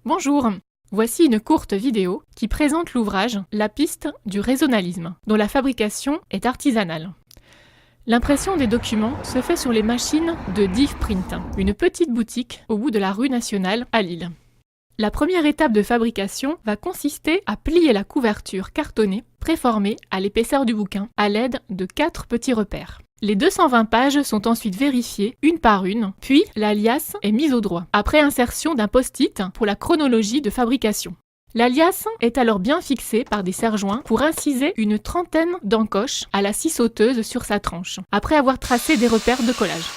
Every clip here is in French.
Bonjour, voici une courte vidéo qui présente l'ouvrage La piste du résonalisme, dont la fabrication est artisanale. L'impression des documents se fait sur les machines de Div Print, une petite boutique au bout de la rue Nationale à Lille. La première étape de fabrication va consister à plier la couverture cartonnée préformée à l'épaisseur du bouquin à l'aide de 4 petits repères. Les 220 pages sont ensuite vérifiées une par une, puis la liasse est mise au droit, après insertion d'un post-it pour la chronologie de fabrication. La liasse est alors bien fixée par des serre-joints pour inciser une trentaine d'encoches à la scie sauteuse sur sa tranche, après avoir tracé des repères de collage.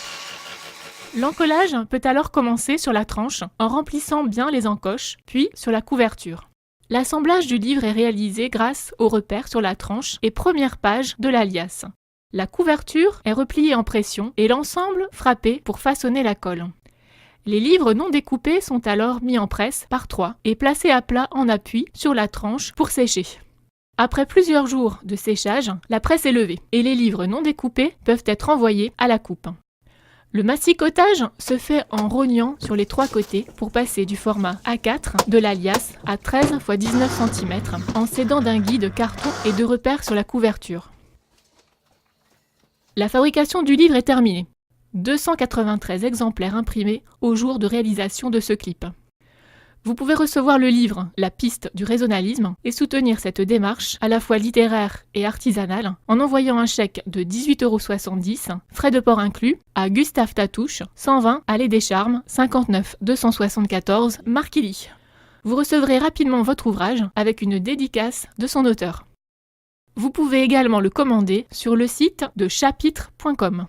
L'encollage peut alors commencer sur la tranche en remplissant bien les encoches, puis sur la couverture. L'assemblage du livre est réalisé grâce aux repères sur la tranche et première page de la liasse. La couverture est repliée en pression et l'ensemble frappé pour façonner la colle. Les livres non découpés sont alors mis en presse par 3 et placés à plat en appui sur la tranche pour sécher. Après plusieurs jours de séchage, la presse est levée et les livres non découpés peuvent être envoyés à la coupe. Le massicotage se fait en rognant sur les 3 côtés pour passer du format A4 de la liasse à 13 x 19 cm en s'aidant d'un guide carton et de repères sur la couverture. La fabrication du livre est terminée. 293 exemplaires imprimés au jour de réalisation de ce clip. Vous pouvez recevoir le livre La piste du résonalisme et soutenir cette démarche à la fois littéraire et artisanale en envoyant un chèque de 18,70 €, frais de port inclus, à Gustave Tatouche, 120 Allée des Charmes, 59 274 Marquilly. Vous recevrez rapidement votre ouvrage avec une dédicace de son auteur. Vous pouvez également le commander sur le site de chapitre.com.